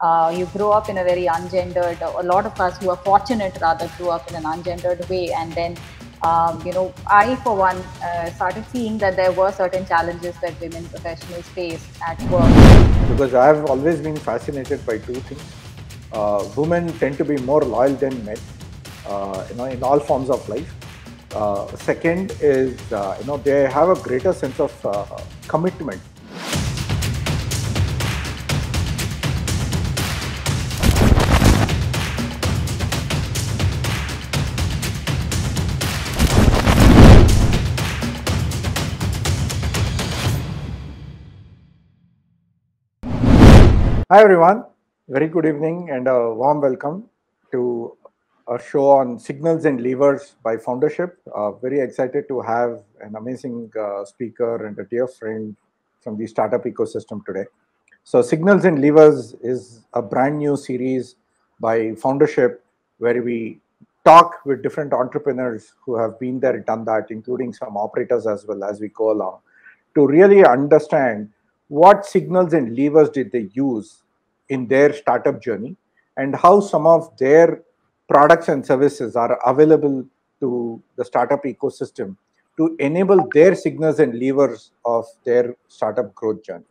You grow up in a very ungendered, a lot of us who are fortunate rather grew up in an ungendered way. And then, I, for one, started seeing that there were certain challenges that women professionals face at work. Because I've always been fascinated by two things. Women tend to be more loyal than men, in all forms of life. Second is, they have a greater sense of commitment. Hi, everyone. Very good evening and a warm welcome to our show on Signals and Levers by Foundership. Very excited to have an amazing speaker and a dear friend from the startup ecosystem today. So, Signals and Levers is a brand new series by Foundership where we talk with different entrepreneurs who have been there, done that, including some operators as well as we go along, to really understand what signals and levers did they use in their startup journey and how some of their products and services are available to the startup ecosystem to enable their signals and levers of their startup growth journey.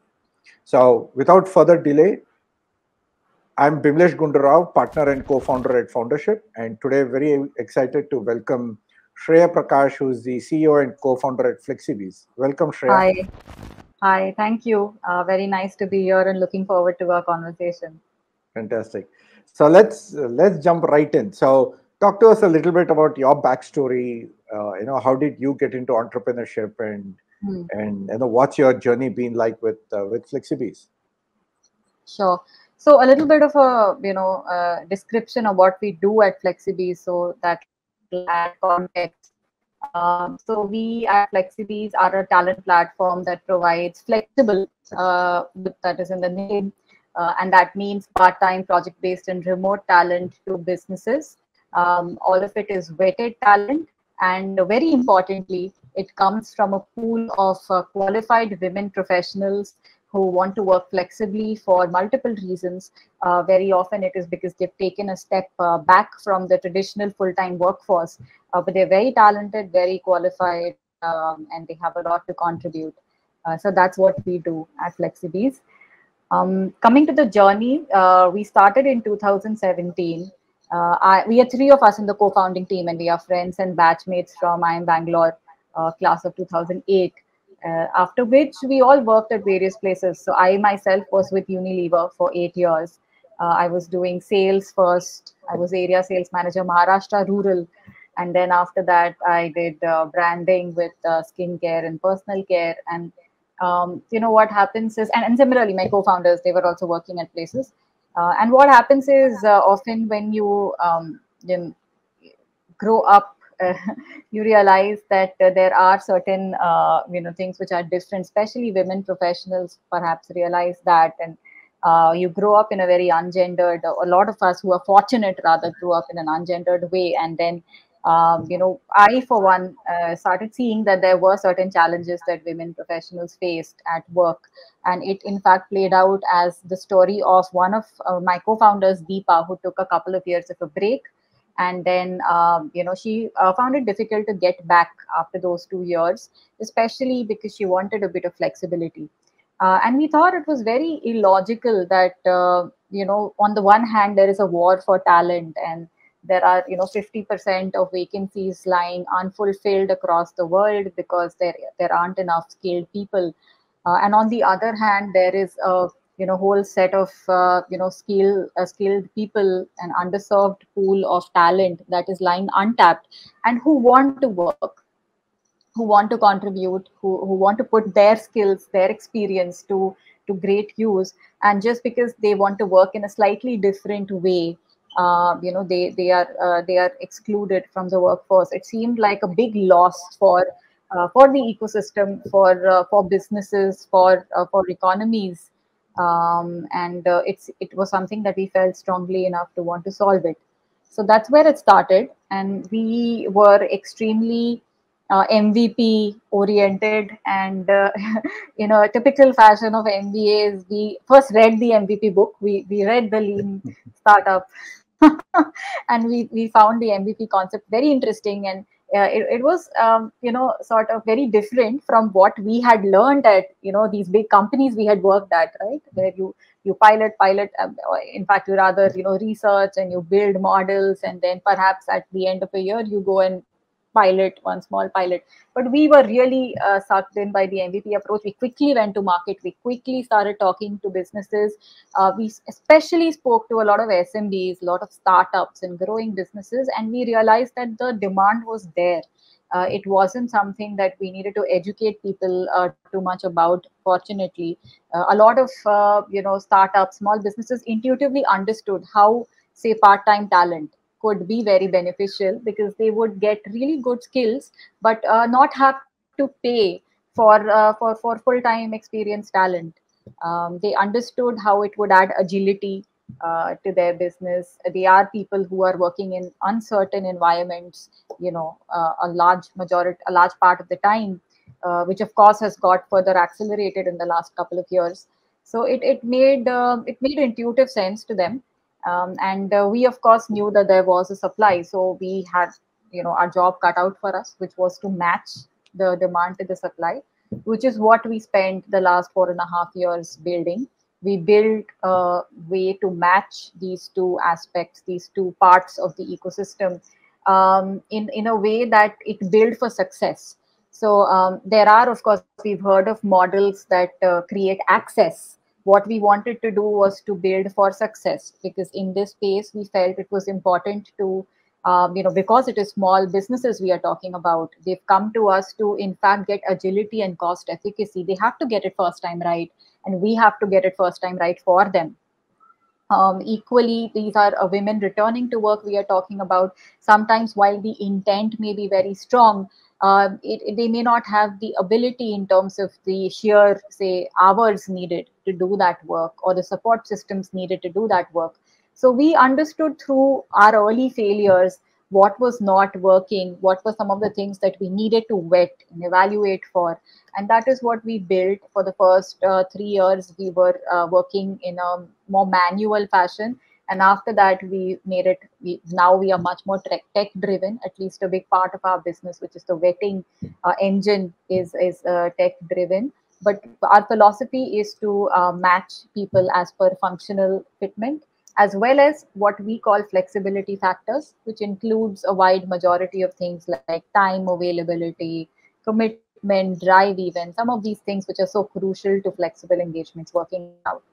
So, without further delay, I'm Bimlesh Gundarao, partner and co-founder at Foundership, and today very excited to welcome Shreya Prakash, who is the CEO and co-founder at Flexibees. Welcome, Shreya. Hi, hi, thank you. Very nice to be here and looking forward to our conversation. Fantastic. So let's jump right in. So talk to us a little bit about your backstory. How did you get into entrepreneurship, and Hmm. what's your journey been like with Flexibees? Sure. So a little bit of a description of what we do at Flexibees, so that will add context. So we at Flexibees are a talent platform that provides flexible, that is in the name, and that means part-time, project-based, and remote talent to businesses. All of it is vetted talent, and very importantly, it comes from a pool of qualified women professionals who want to work flexibly for multiple reasons. Very often it is because they've taken a step back from the traditional full-time workforce, but they're very talented, very qualified, and they have a lot to contribute. So that's what we do at Flexibees. Coming to the journey, we started in 2017. We are three of us in the co-founding team, and we are friends and batchmates from IIM Bangalore, class of 2008. After which we all worked at various places. So I myself was with Unilever for 8 years. I was doing sales first. I was area sales manager, Maharashtra Rural. And then after that, I did branding with skincare and personal care. And what happens is, and similarly, my co-founders, they were also working at places. And what happens is often when you grow up, you realize that there are certain things which are different, especially women professionals perhaps realize that. And you grow up in a very ungendered, a lot of us who are fortunate rather grew up in an ungendered way. And then I, for one, started seeing that there were certain challenges that women professionals faced at work. And it, in fact, played out as the story of one of my co founders, Deepa, who took a couple of years of a break. And then, she found it difficult to get back after those 2 years, especially because she wanted a bit of flexibility. And we thought it was very illogical that, on the one hand, there is a war for talent, and there are 50% of vacancies lying unfulfilled across the world because there aren't enough skilled people. And on the other hand, there is a whole set of skilled people, an underserved pool of talent that is lying untapped, and who want to work, who want to contribute, who want to put their skills, their experience to great use. And just because they want to work in a slightly different way, they are excluded from the workforce. It seemed like a big loss for the ecosystem, for businesses, for economies. And it was something that we felt strongly enough to want to solve it. So that's where it started, and we were extremely MVP oriented, and a typical fashion of MBAs, we first read the MVP book. We read the Lean Startup, and we found the MVP concept very interesting, and it was sort of very different from what we had learned at these big companies we had worked at, right? Where you pilot, in fact you rather research and you build models, and then perhaps at the end of a year you go and pilot one small pilot. But we were really sucked in by the MVP approach. We quickly went to market. We quickly started talking to businesses. We especially spoke to a lot of SMBs, a lot of startups and growing businesses, and we realized that the demand was there. It wasn't something that we needed to educate people too much about. Fortunately, a lot of startups, small businesses intuitively understood how, say, part-time talent could be very beneficial, because they would get really good skills, but not have to pay for full-time experienced talent. They understood how it would add agility to their business. They are people who are working in uncertain environments, a large part of the time, which of course has got further accelerated in the last couple of years. So it made intuitive sense to them, and we of course knew that there was a supply, so we had our job cut out for us, which was to match the demand to the supply, which is what we spent the last 4.5 years building. We built a way to match these two aspects, these two parts of the ecosystem, in a way that it built for success. So there are, of course, we've heard of models that create access. What we wanted to do was to build for success, because in this space we felt it was important to because it is small businesses we are talking about. They've come to us to, in fact, get agility and cost efficacy. They have to get it first time right, and we have to get it first time right for them. Equally, these are women returning to work we are talking about. Sometimes, while the intent may be very strong, they may not have the ability in terms of the sheer, say, hours needed to do that work, or the support systems needed to do that work. So we understood through our early failures what was not working, what were some of the things that we needed to vet and evaluate for. And that is what we built. For the first 3 years, we were working in a more manual fashion. And after that, we made it, now we are much more tech driven. At least a big part of our business, which is the vetting engine, is tech driven. But our philosophy is to match people as per functional fitment, as well as what we call flexibility factors, which includes a wide majority of things like time availability, commitment, drive, even some of these things which are so crucial to flexible engagements working out.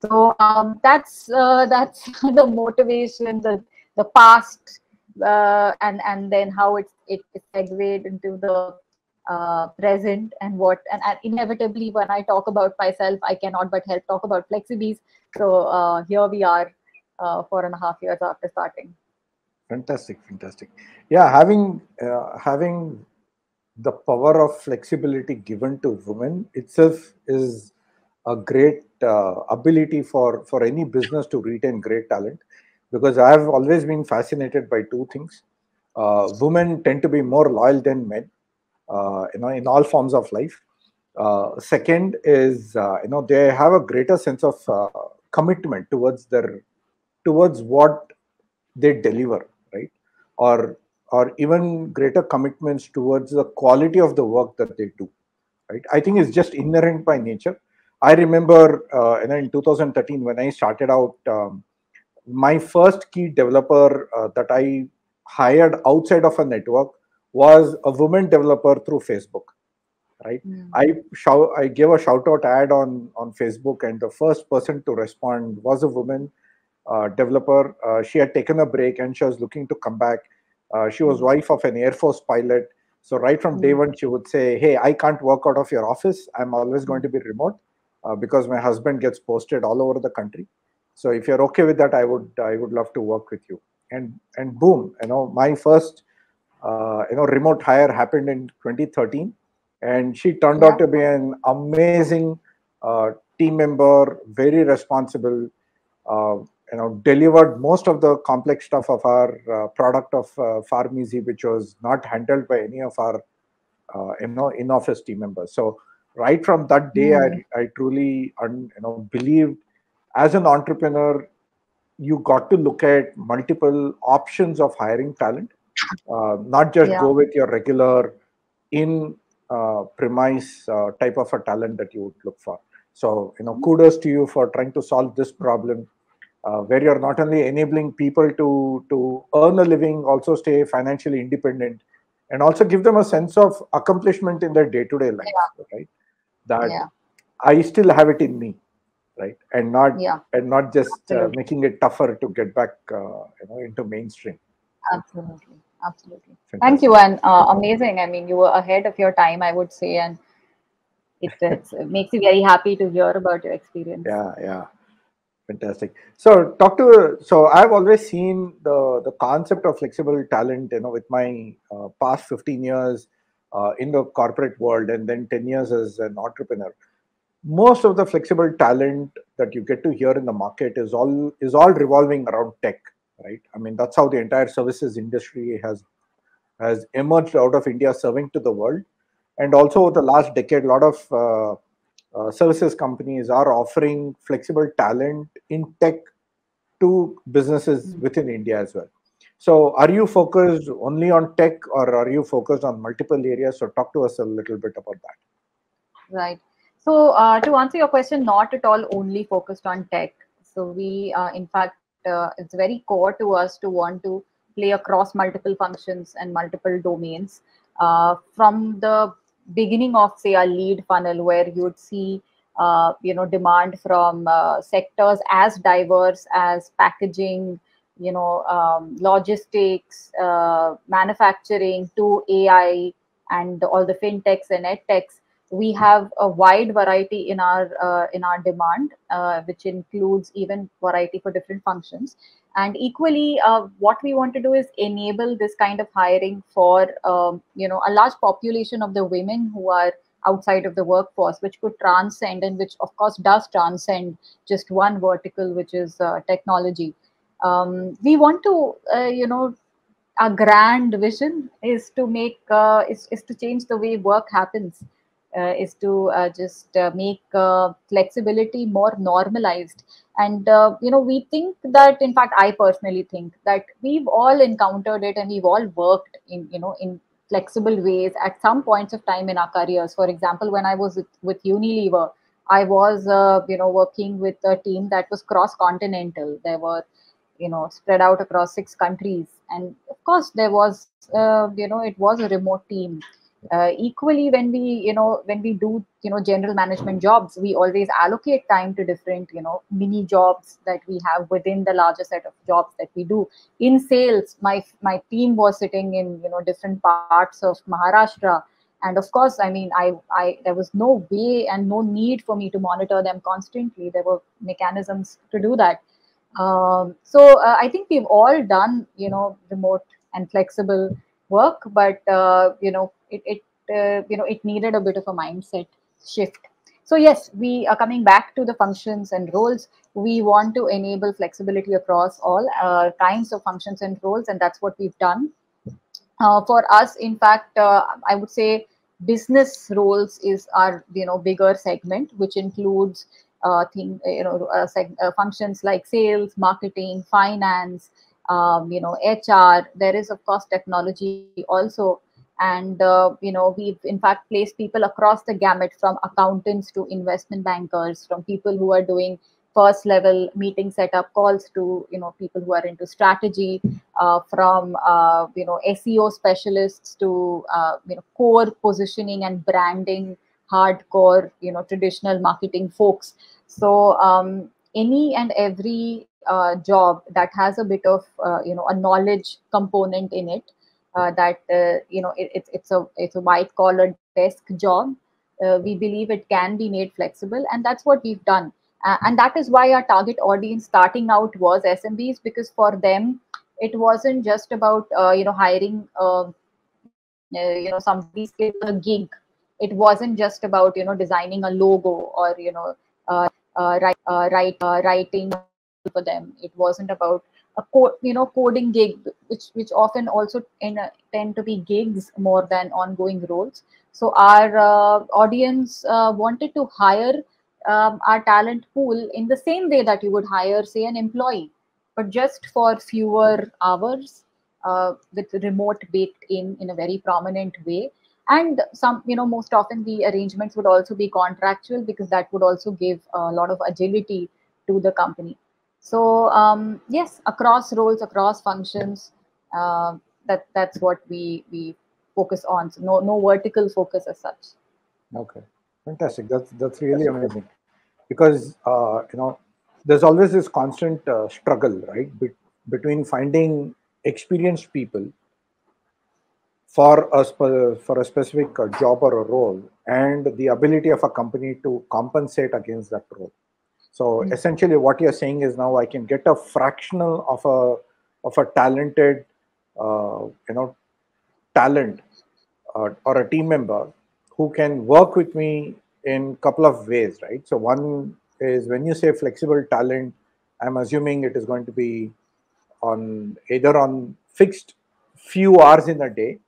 So that's the motivation, the past, and then how it segued into the present, and and inevitably when I talk about myself, I cannot but help talk about Flexibees. So here we are, 4.5 years after starting. Fantastic, fantastic. Yeah, having the power of flexibility given to women itself is a great ability for any business to retain great talent, because I have always been fascinated by two things. Women tend to be more loyal than men, in all forms of life. Second is, they have a greater sense of commitment towards what they deliver, right? Or even greater commitments towards the quality of the work that they do, right? I think it's just inherent by nature. I remember, in 2013 when I started out, my first key developer that I hired outside of a network was a woman developer through Facebook, right? I gave a shout out ad on Facebook, and the first person to respond was a woman developer. She had taken a break and she was looking to come back. She was wife of an Air Force pilot. So right from day one, she would say, "Hey, I can't work out of your office. I'm always going to be remote because my husband gets posted all over the country. So if you're okay with that, I would love to work with you." And boom, my first remote hire happened in 2013, and she turned out to be an amazing team member, very responsible. delivered most of the complex stuff of our product of PharmEasy, which was not handled by any of our in-office team members. So right from that day, I truly believed, as an entrepreneur, you got to look at multiple options of hiring talent, not just go with your regular in premise type of a talent that you would look for. So kudos to you for trying to solve this problem, where you're not only enabling people to earn a living, also stay financially independent, and also give them a sense of accomplishment in their day-to-day life, right? That I still have it in me, right? And not just making it tougher to get back into mainstream. Absolutely. Fantastic. Thank you, and amazing. I mean, you were ahead of your time, I would say, and it makes me very happy to hear about your experience. Yeah. Fantastic. So I've always seen the concept of flexible talent, with my past 15 years in the corporate world, and then 10 years as an entrepreneur. Most of the flexible talent that you get to hear in the market is all revolving around tech, right? I mean, that's how the entire services industry has emerged out of India, serving to the world. And also the last decade, a lot of services companies are offering flexible talent in tech to businesses within India as well. So are you focused only on tech, or are you focused on multiple areas? So talk to us a little bit about that. Right. So to answer your question, not at all only focused on tech. So we, in fact, it's very core to us to want to play across multiple functions and multiple domains. From the beginning of, say, a lead funnel, where you would see, demand from sectors as diverse as packaging, logistics, manufacturing, to AI, and all the fintechs and edtechs. We have a wide variety in our demand, which includes even variety for different functions. And equally, what we want to do is enable this kind of hiring for a large population of the women who are outside of the workforce, which could transcend, and which of course does transcend just one vertical, which is technology. We want to our grand vision is to make is to change the way work happens, is to just make flexibility more normalized. And we think that, in fact, I personally think that we've all encountered it, and we've all worked in flexible ways at some points of time in our careers. For example, when I was with Unilever, I was working with a team that was cross continental. There were spread out across 6 countries, and of course there was it was a remote team. Equally, when we do general management jobs, we always allocate time to different mini jobs that we have within the larger set of jobs that we do. In sales, my team was sitting in different parts of Maharashtra, and of course, I mean, I there was no way and no need for me to monitor them constantly. There were mechanisms to do that. So I think we've all done remote and flexible work, but it needed a bit of a mindset shift. So yes, we are coming back to the functions and roles. We want to enable flexibility across all kinds of functions and roles, and that's what we've done. For us, in fact, I would say business roles is our bigger segment, which includes functions like sales, marketing, finance, HR. There is, of course, technology also. And we've in fact placed people across the gamut, from accountants to investment bankers, from people who are doing first level meeting setup calls to people who are into strategy, from SEO specialists to core positioning and branding, hardcore traditional marketing folks. So any and every job that has a bit of a knowledge component in it, that it's a white collar desk job, we believe it can be made flexible, and that's what we've done. And that is why our target audience starting out was SMBs, because for them it wasn't just about hiring somebody's skills a gig. It wasn't just about designing a logo, or writing for them. It wasn't about a coding gig, which often also tend to be gigs more than ongoing roles. So our audience wanted to hire our talent pool in the same way that you would hire, say, an employee, but just for fewer hours, with remote baked in a very prominent way. And some, most often the arrangements would also be contractual, because that would also give a lot of agility to the company. So yes, across roles, across functions, that's what we focus on. So no vertical focus as such. Okay, fantastic. That's really amazing, because there's always this constant struggle, right, between finding experienced people for a specific job or a role, and the ability of a company to compensate against that role. So essentially, what you're saying is, now I can get a fractional of a talented, talent, or a team member who can work with me in a couple of ways, right? So one is, when you say flexible talent, I'm assuming it is going to be on either on fixed few hours in a day,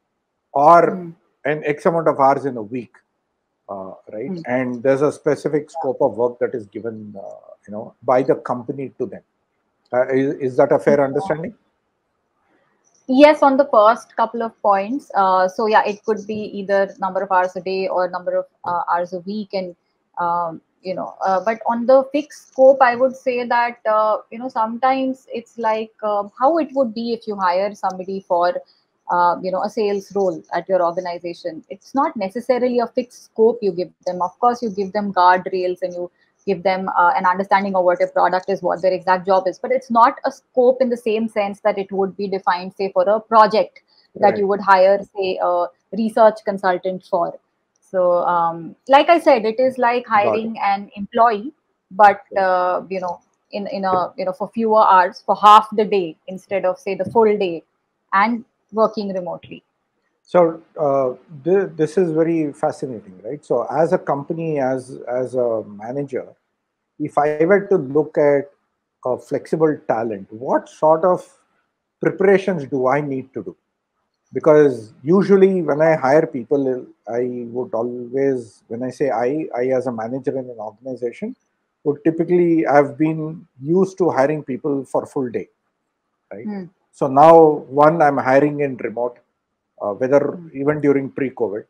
or an X amount of hours in a week, right? And there's a specific scope of work that is given, by the company to them. Is that a fair understanding? Yes, on the first couple of points. So yeah, it could be either number of hours a day or number of hours a week, and but on the fixed scope, I would say that sometimes it's like how it would be if you hire somebody for a sales role at your organization. It's not necessarily a fixed scope you give them. Of course, you give them guardrails, and you give them an understanding of what a product is, what their exact job is. But it's not a scope in the same sense that it would be defined, say, for a project that you would hire, say, a research consultant for. So, like I said, it is like hiring an employee, but in a for fewer hours, for half the day instead of, say, the full day, and working remotely. So this is very fascinating, right? So as a company, as a manager, if I were to look at a flexible talent, what sort of preparations do I need to do? Because usually when I hire people, I would always, when I say I as a manager in an organization, would typically, I've been used to hiring people for full day, right? So now, one, I'm hiring in remote, whether even during pre-COVID,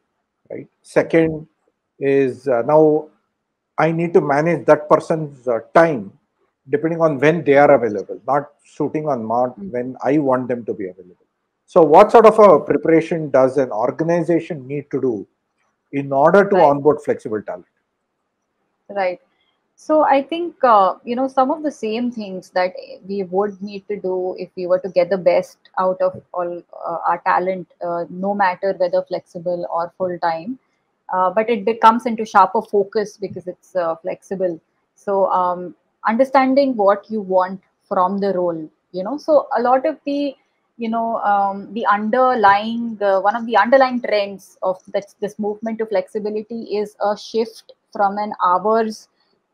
right? Second is, now I need to manage that person's time depending on when they are available, not shooting on mark when I want them to be available. So, what sort of a preparation does an organization need to do in order to Right. onboard flexible talent? Right. So I think some of the same things that we would need to do if we were to get the best out of all our talent, no matter whether flexible or full time. But it comes into sharper focus because it's flexible. So understanding what you want from the role, So a lot of the the underlying one of the underlying trends of this movement to flexibility is a shift from an hours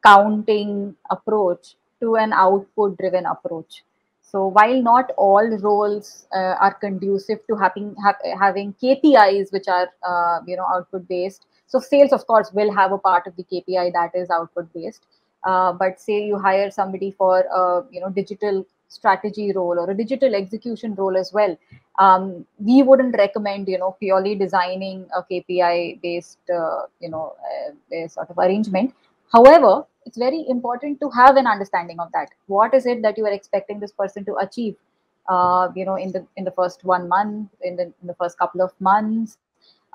counting approach to an output driven approach. So while not all roles are conducive to having KPIs which are output based, so sales of course will have a part of the KPI that is output based. But say you hire somebody for a digital strategy role or a digital execution role as well. We wouldn't recommend purely designing a KPI based sort of arrangement. However, it's very important to have an understanding of that. What is it that you are expecting this person to achieve? In the first 1 month, in the first couple of months.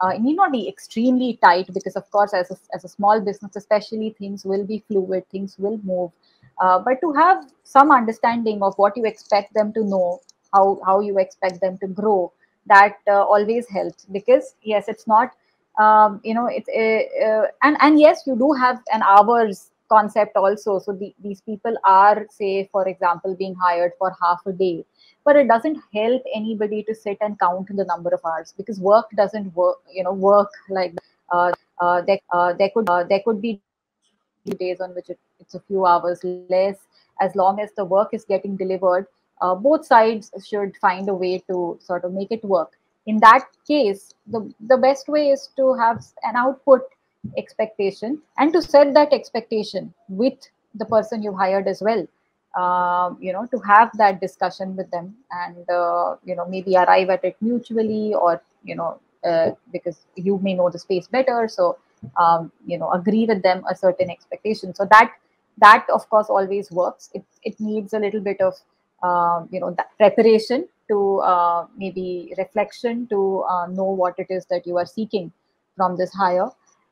It need not be extremely tight, because of course, as a small business, especially, things will be fluid, things will move. But to have some understanding of what you expect them to know, how you expect them to grow, that always helps. Because yes, it's not it's and yes, you do have an hours concept also. So these people are, say, for example, being hired for half a day, but it doesn't help anybody to sit and count the number of hours, because work doesn't work like that. There could be days on which it's a few hours less, as long as the work is getting delivered, both sides should find a way to sort of make it work. In that case, the best way is to have an output expectation and to set that expectation with the person you hired as well. To have that discussion with them and maybe arrive at it mutually, or because you may know the space better, so agree with them a certain expectation. So that of course always works. It needs a little bit of that preparation to maybe reflection to know what it is that you are seeking from this hire.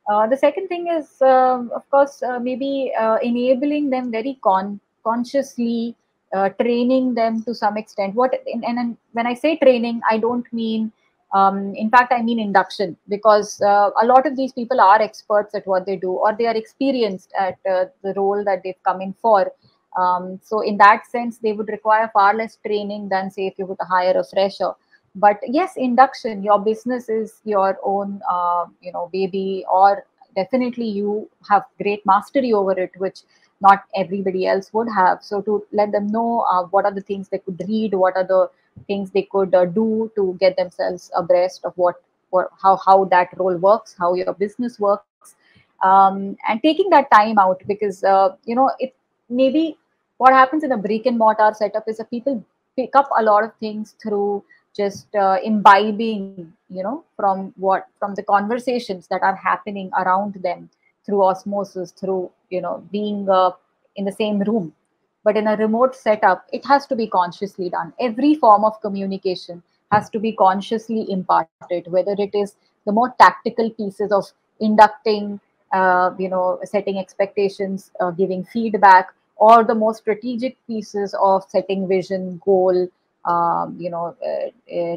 The second thing is, of course, maybe enabling them very consciously, training them to some extent. And when I say training, I don't mean, in fact, I mean induction, because a lot of these people are experts at what they do, or they are experienced at the role that they've come in for. So in that sense, they would require far less training than, say, if you were to hire a fresher. But yes, induction, your business is your own baby, or definitely you have great mastery over it, which not everybody else would have. So to let them know what are the things they could read, what are the things they could do to get themselves abreast of how that role works, how your business works, and taking that time out, because it maybe what happens in a brick and mortar setup is that people pick up a lot of things through just imbibing, from the conversations that are happening around them, through osmosis, through being in the same room. But in a remote setup, it has to be consciously done. Every form of communication has to be consciously imparted, whether it is the more tactical pieces of inducting, setting expectations, giving feedback, or the more strategic pieces of setting vision, goal,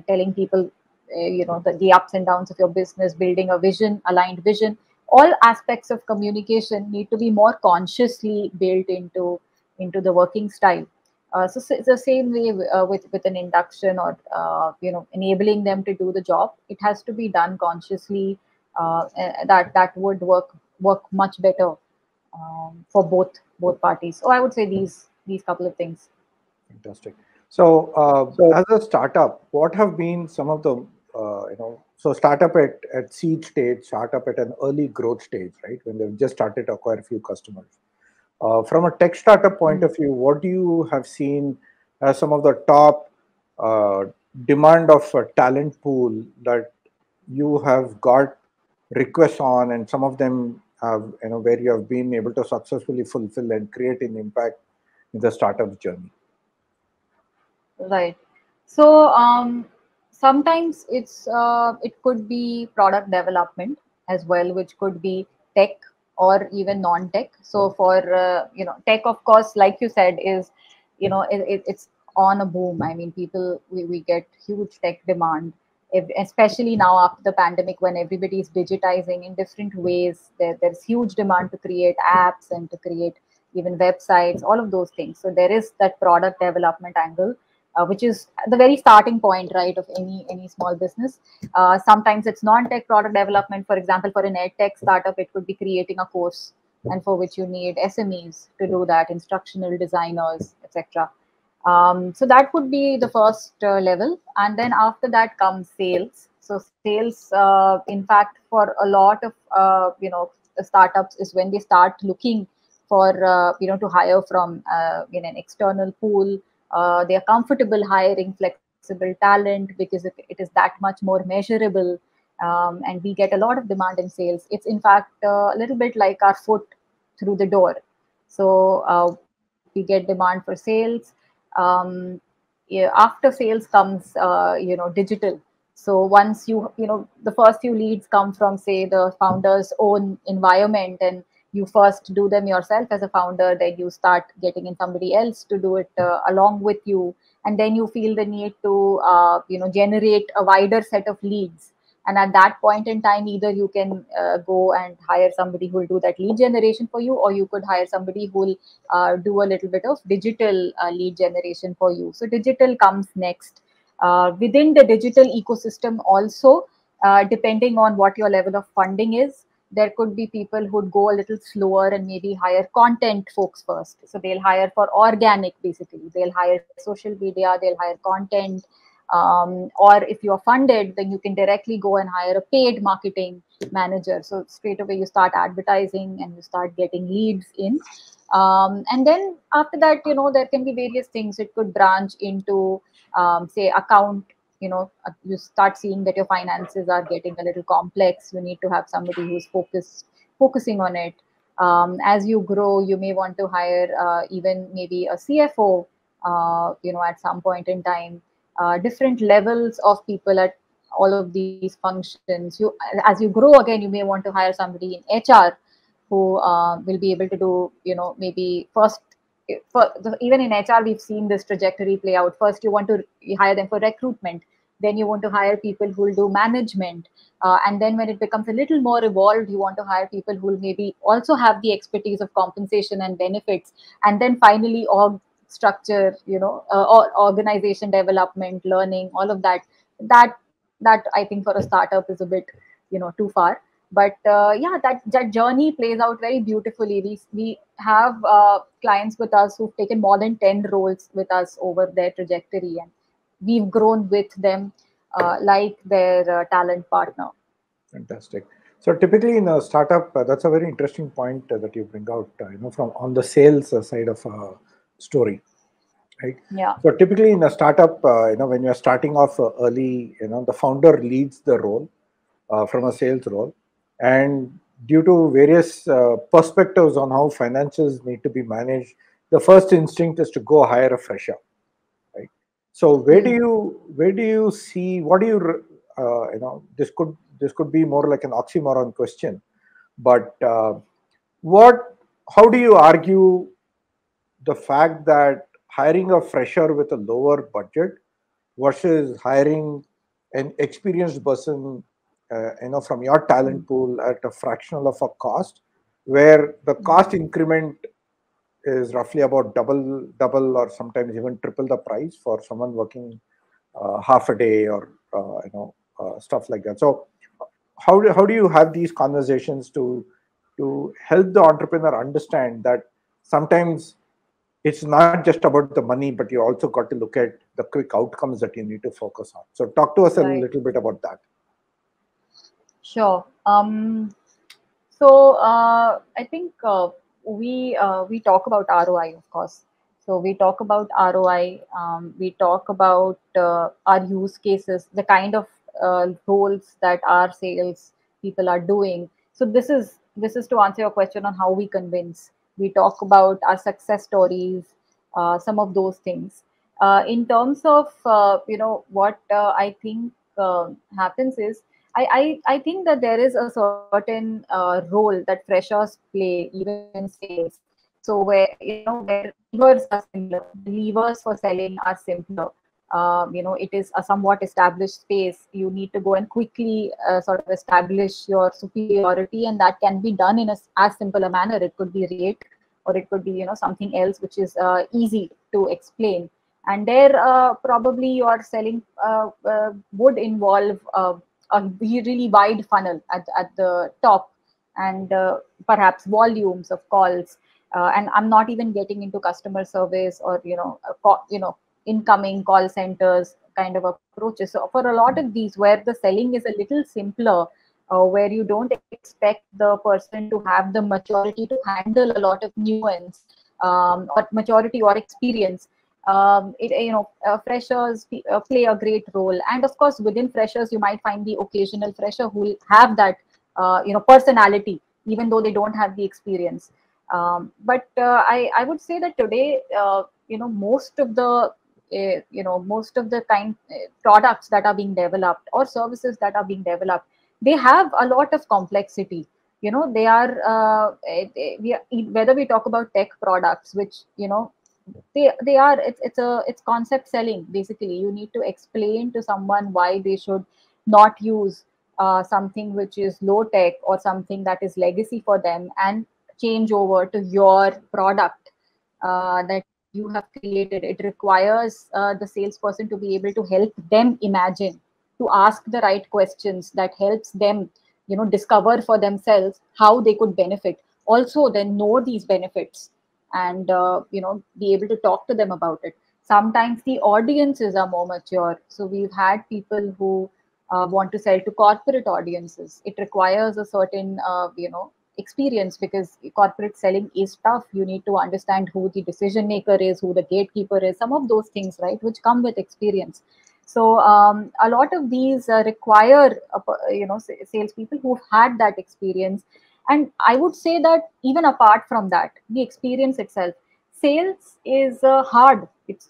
telling people, the ups and downs of your business, building a vision, aligned vision. All aspects of communication need to be more consciously built into the working style. So it's the same way with an induction, or enabling them to do the job. It has to be done consciously. That would work much better for both parties. So I would say these couple of things. Fantastic. So, as a startup, what have been some of the so startup at seed stage, startup at an early growth stage, right, when they've just started to acquire a few customers. From a tech startup point of view, what do you have seen as some of the top demand of a talent pool that you have got requests on, and some of them have, where you have been able to successfully fulfill and create an impact in the startup journey? Right. So sometimes it could be product development as well, which could be tech or even non-tech. So for tech, of course, like you said, is it's on a boom. I mean, we get huge tech demand, especially now after the pandemic, when everybody is digitizing in different ways. There's huge demand to create apps and to create even websites, all of those things. So there is that product development angle, which is the very starting point, right, of any small business. Sometimes it's non-tech product development. For example, for an ed tech startup, it could be creating a course, and for which you need SMEs to do that, instructional designers, etc. So that would be the first level, and then after that comes sales. So sales, in fact, for a lot of startups, is when they start looking for to hire from an external pool. They are comfortable hiring flexible talent because it is that much more measurable, and we get a lot of demand in sales. It's in fact a little bit like our foot through the door. So we get demand for sales. After sales comes digital. So once the first few leads come from, say, the founder's own environment, and you first do them yourself as a founder, then you start getting in somebody else to do it along with you, and then you feel the need to generate a wider set of leads. And at that point in time, either you can go and hire somebody who will do that lead generation for you, or you could hire somebody who will do a little bit of digital lead generation for you. So digital comes next. Within the digital ecosystem also, depending on what your level of funding is, There could be people who'd go a little slower and maybe hire content folks first. So they'll hire for organic, basically. They'll hire social media, they'll hire content. Or if you're funded, then you can directly go and hire a paid marketing manager. So straight away you start advertising and you start getting leads in. And then after that, there can be various things. It could branch into, say, account. You start seeing that your finances are getting a little complex. You need to have somebody who's focusing on it. As you grow, you may want to hire even maybe a CFO, at some point in time. Different levels of people at all of these functions. As you grow again, you may want to hire somebody in HR who will be able to do, maybe first, even in HR, we've seen this trajectory play out. First, you want to hire them for recruitment. Then you want to hire people who will do management. And then when it becomes a little more evolved, you want to hire people who will maybe also have the expertise of compensation and benefits. And then finally, org structure, or organization development, learning, all of that. That I think for a startup is a bit, too far. But yeah, that journey plays out very beautifully. We have clients with us who've taken more than 10 roles with us over their trajectory, and we've grown with them like their talent partner. Fantastic. So typically in a startup, that's a very interesting point that you bring out, from on the sales side of a story, right? Yeah. So typically in a startup, when you're starting off early, the founder leads the role from a sales role, and due to various perspectives on how financials need to be managed, the first instinct is to go hire a fresher, right? So where do you see, what do you this could be more like an oxymoron question, but how do you argue the fact that hiring a fresher with a lower budget versus hiring an experienced person, from your talent pool at a fractional of a cost, where the cost increment is roughly about double or sometimes even triple the price for someone working half a day or stuff like that. So how do you have these conversations to help the entrepreneur understand that sometimes it's not just about the money, but you also got to look at the quick outcomes that you need to focus on. So talk to us a little bit about that. Sure. So I think we talk about ROI, of course. So we talk about ROI. We talk about our use cases, the kind of roles that our sales people are doing. So this is to answer your question on how we convince. We talk about our success stories, some of those things. In terms of what I think happens is, I think that there is a certain role that freshers play even in sales. So where levers are similar, the levers for selling are simpler. It is a somewhat established space. You need to go and quickly sort of establish your superiority, and that can be done in as simple a manner. It could be rate, or it could be something else which is easy to explain. And there probably your selling would involve a really wide funnel at the top, and perhaps volumes of calls. And I'm not even getting into customer service or incoming call centers kind of approaches. So for a lot of these, where the selling is a little simpler, where you don't expect the person to have the maturity to handle a lot of nuance, or maturity or experience, freshers play a great role. And of course, within freshers, you might find the occasional fresher who will have that personality, even though they don't have the experience. But I would say that today, most of the products that are being developed or services that are being developed, they have a lot of complexity. They are whether we talk about tech products, which they are, it's concept selling. Basically, you need to explain to someone why they should not use something which is low tech or something that is legacy for them, and change over to your product that you have created. It requires the salesperson to be able to help them imagine, to ask the right questions that helps them discover for themselves how they could benefit, also then know these benefits, and be able to talk to them about it. Sometimes the audiences are more mature, so we've had people who want to sell to corporate audiences. It requires a certain experience, because corporate selling is tough. You need to understand who the decision maker is, who the gatekeeper is, some of those things, right, which come with experience. So a lot of these require salespeople who've had that experience. And I would say that even apart from that, the experience itself, sales is hard. It's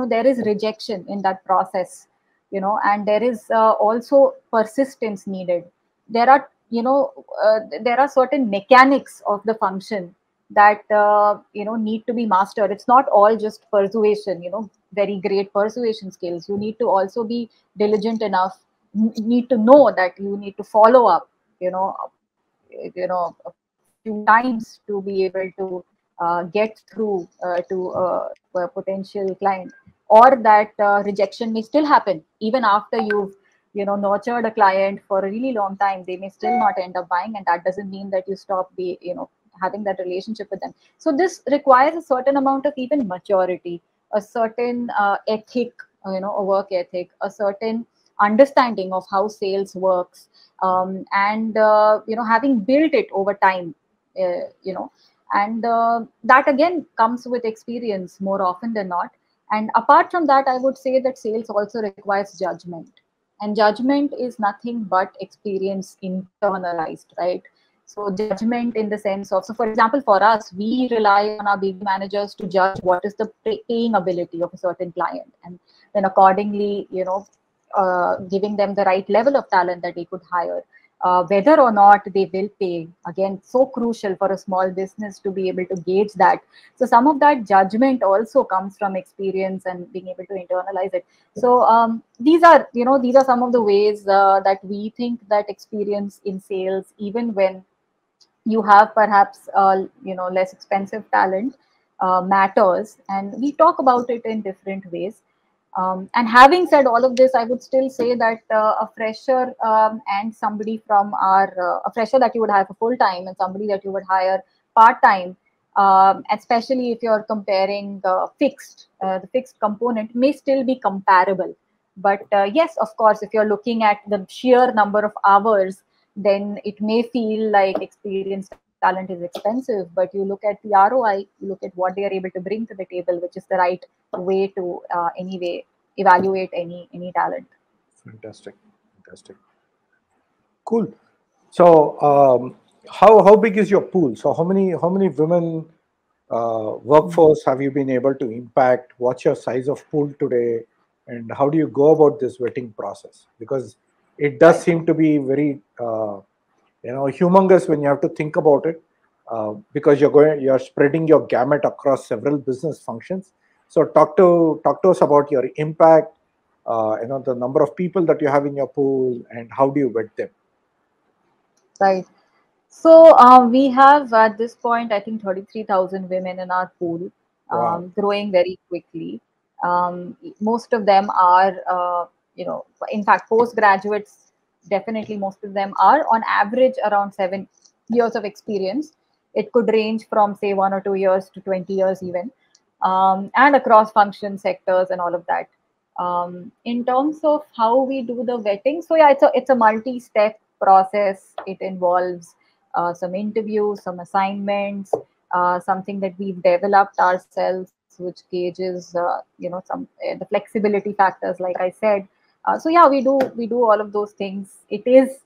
there is rejection in that process, and there is also persistence needed. There are there are certain mechanics of the function that need to be mastered. It's not all just persuasion, very great persuasion skills. You need to also be diligent enough, need to know that you need to follow up, a few times to be able to get through to a potential client, or that rejection may still happen even after you've nurtured a client for a really long time. They may still not end up buying, and that doesn't mean that you stop having that relationship with them. So this requires a certain amount of even maturity, a certain ethic, a work ethic, a certain understanding of how sales works, and having built it over time, and that again comes with experience more often than not. And apart from that, I would say that sales also requires judgment, and judgment is nothing but experience internalized, right? So judgment in the sense of, so for example, for us, we rely on our BD managers to judge what is the paying ability of a certain client, and then accordingly, giving them the right level of talent that they could hire. Whether or not they will pay, again, so crucial for a small business to be able to gauge that. So some of that judgment also comes from experience and being able to internalize it. So these are some of the ways that we think that experience in sales, even when you have perhaps less expensive talent, matters, and we talk about it in different ways. And having said all of this, I would still say that a fresher and somebody from a fresher that you would hire for full time and somebody that you would hire part time, especially if you're comparing the fixed component, may still be comparable. But yes, of course, if you're looking at the sheer number of hours, then it may feel like experienced talent is expensive. But you look at the ROI, you look at what they are able to bring to the table, which is the right way to anyway evaluate any talent. Fantastic, fantastic, cool. So, how big is your pool? So, how many women workforce have you been able to impact? What's your size of pool today, and how do you go about this vetting process? Because it does seem to be very humongous when you have to think about it, because you're spreading your gamut across several business functions. So talk to us about your impact, the number of people that you have in your pool, and how do you vet them? Right. So we have at this point, I think, 33,000 women in our pool, Wow. growing very quickly. Most of them are, in fact, postgraduates. Definitely, most of them are on average around 7 years of experience. It could range from, say, 1 or 2 years to 20 years even, and across function sectors and all of that. In terms of how we do the vetting, so yeah, it's a multi-step process. It involves some interviews, some assignments, something that we've developed ourselves, which gauges the flexibility factors, like I said. So yeah, we do all of those things. It is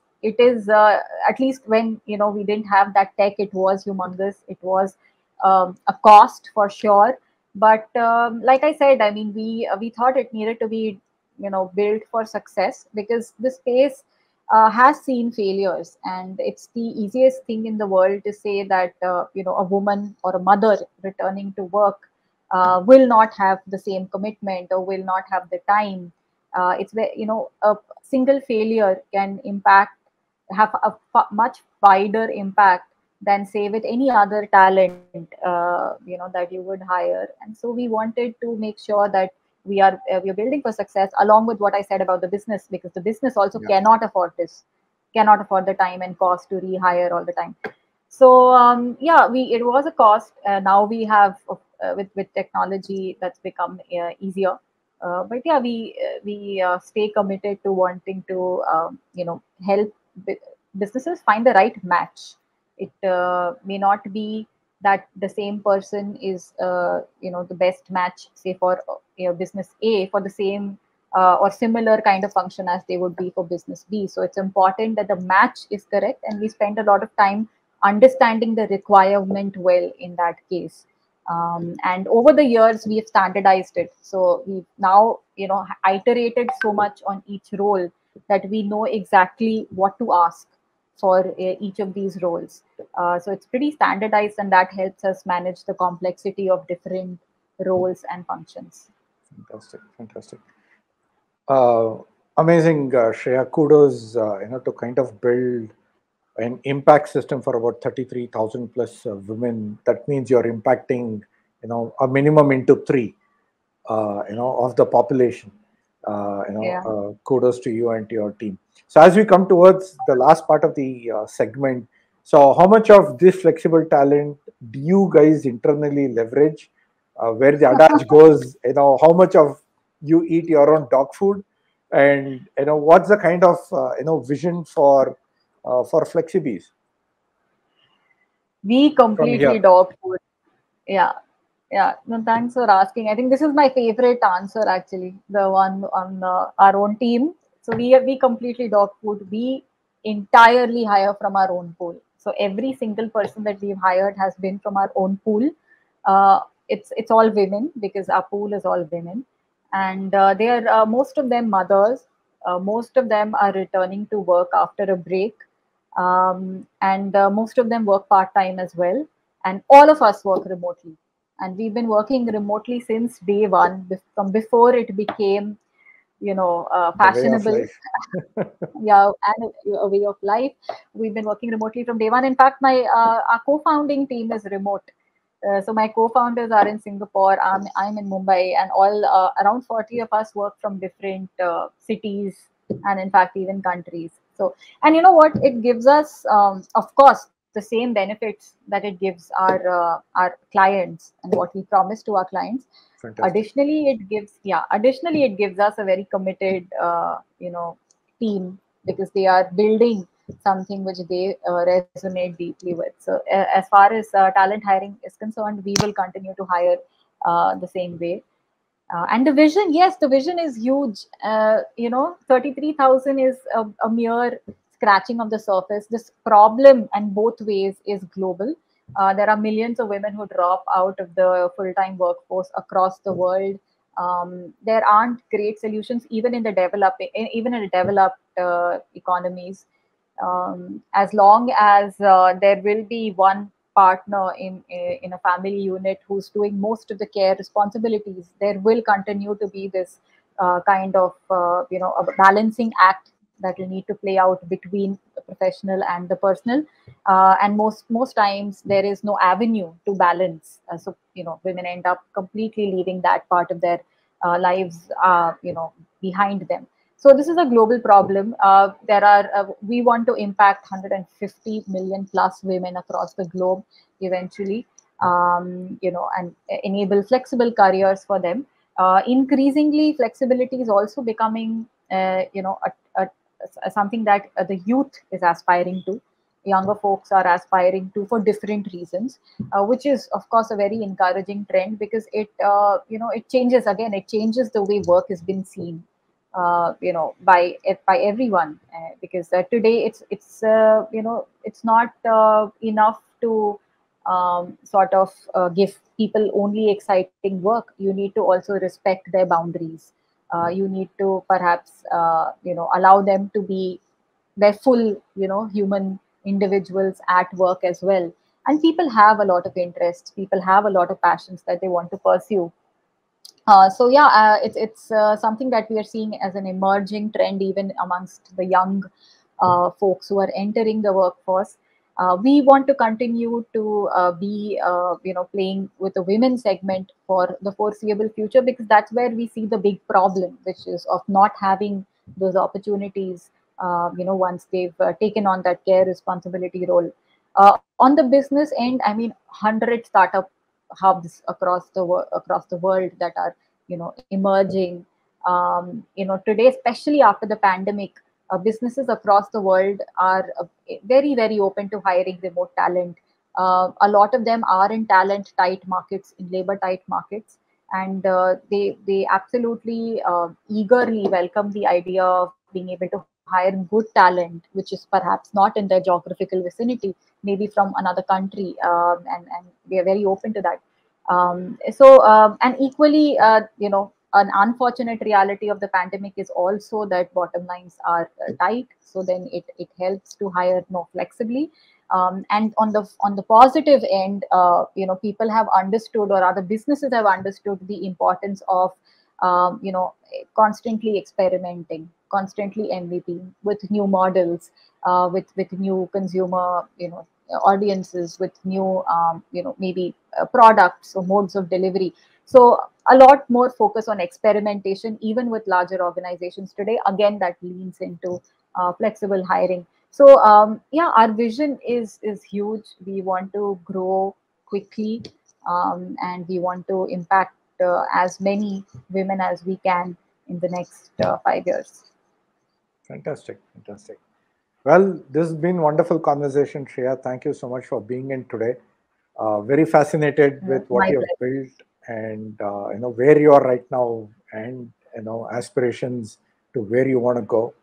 at least when we didn't have that tech, it was humongous. It was a cost for sure. But like I said, I mean, we thought it needed to be built for success, because the space has seen failures, and it's the easiest thing in the world to say that a woman or a mother returning to work will not have the same commitment or will not have the time. A single failure can have a much wider impact than, say, with any other talent that you would hire. And so we wanted to make sure that we are building for success, along with what I said about the business, because the business also cannot afford this, cannot afford the time and cost to rehire all the time. So yeah, it was a cost. Now we have with technology that's become easier. But yeah, we stay committed to wanting to help businesses find the right match. It may not be that the same person is the best match, say for business A for the same or similar kind of function as they would be for business B. So it's important that the match is correct, and we spend a lot of time understanding the requirement well in that case. And over the years, we have standardized it. So we've now, iterated so much on each role that we know exactly what to ask for each of these roles. So it's pretty standardized, and that helps us manage the complexity of different roles and functions. Fantastic, fantastic. Amazing, Shreya. Kudos, to kind of build an impact system for about 33,000 plus women. That means you're impacting, a minimum into three, of the population. Kudos to you and to your team. So as we come towards the last part of the segment, so how much of this flexible talent do you guys internally leverage? Where the adage goes, how much of you eat your own dog food, and what's the kind of vision for FlexiBees? We completely dog food. Yeah. Yeah, no, thanks for asking. I think this is my favorite answer, actually, the one on our own team. So we completely dog food. We entirely hire from our own pool. So every single person that we've hired has been from our own pool. It's all women, because our pool is all women, and they are most of them mothers. Most of them are returning to work after a break, and most of them work part time as well. And all of us work remotely, and we've been working remotely since day one, from before it became fashionable. Yeah, and a way of life. We've been working remotely from day one. In fact, my our co-founding team is remote. So my co-founders are in Singapore. I'm in Mumbai, and all around 40 of us work from different cities, and in fact even countries. So, and you know what, it gives us, of course, the same benefits that it gives our clients and what we promise to our clients. Fantastic. Additionally it gives us a very committed team, because they are building something which they resonate deeply with. So as far as talent hiring is concerned, we will continue to hire the same way. And the vision, yes, the vision is huge. 33,000 is a mere scratching of the surface. This problem, and both ways, is global. There are millions of women who drop out of the full-time workforce across the world. There aren't great solutions even in the developed economies. As long as there will be one partner in a family unit who's doing most of the care responsibilities, there will continue to be this kind of a balancing act that will need to play out between the professional and the personal. And most times there is no avenue to balance. So women end up completely leaving that part of their lives behind them. So this is a global problem. We want to impact 150 million plus women across the globe eventually, and enable flexible careers for them. Increasingly, flexibility is also becoming, something that the youth is aspiring to. Younger folks are aspiring to, for different reasons, which is of course a very encouraging trend, because it changes, again, it changes the way work has been seen by everyone, because today it's not enough to sort of give people only exciting work. You need to also respect their boundaries. You need to perhaps allow them to be their full human individuals at work as well. And people have a lot of interests, people have a lot of passions that they want to pursue. So yeah, it's something that we are seeing as an emerging trend even amongst the young folks who are entering the workforce. We want to continue to be, playing with the women segment for the foreseeable future, because that's where we see the big problem, which is of not having those opportunities, once they've taken on that care responsibility role. On the business end, I mean, 100 startup hubs across the world that are, emerging. Today, especially after the pandemic, businesses across the world are very, very open to hiring remote talent. A lot of them are in talent tight markets, in labor tight markets, and they absolutely eagerly welcome the idea of being able to hire good talent, which is perhaps not in their geographical vicinity, maybe from another country, and we are very open to that. And equally, an unfortunate reality of the pandemic is also that bottom lines are tight. So then it helps to hire more flexibly. And on the positive end, people have understood, or other businesses have understood, the importance of constantly experimenting, constantly MVP with new models, with new consumer, audiences, with new, maybe products or modes of delivery. So a lot more focus on experimentation, even with larger organizations today. Again, that leans into flexible hiring. So yeah, our vision is huge. We want to grow quickly, and we want to impact as many women as we can in the next 5 years. Fantastic, fantastic. Well, this has been wonderful conversation, Shreya. Thank you so much for being in today. Very fascinated with what My you have pleasure. built, and where you are right now, and aspirations to where you want to go.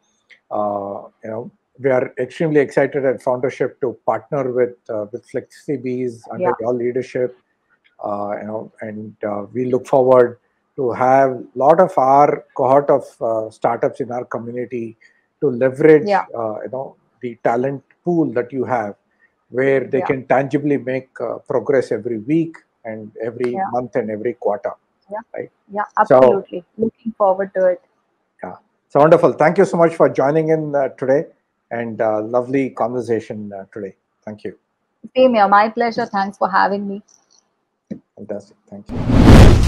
We are extremely excited at Foundership to partner with FlexiBees under Yeah, your leadership. And we look forward to have a lot of our cohort of startups in our community to leverage yeah, the talent pool that you have, where they yeah, can tangibly make progress every week and every yeah, month and every quarter, yeah, right? yeah, So absolutely. Looking forward to it. yeah, so wonderful. Thank you so much for joining in today, and lovely conversation today. Thank you. Same here. My pleasure. Thanks for having me. Fantastic. Thank you.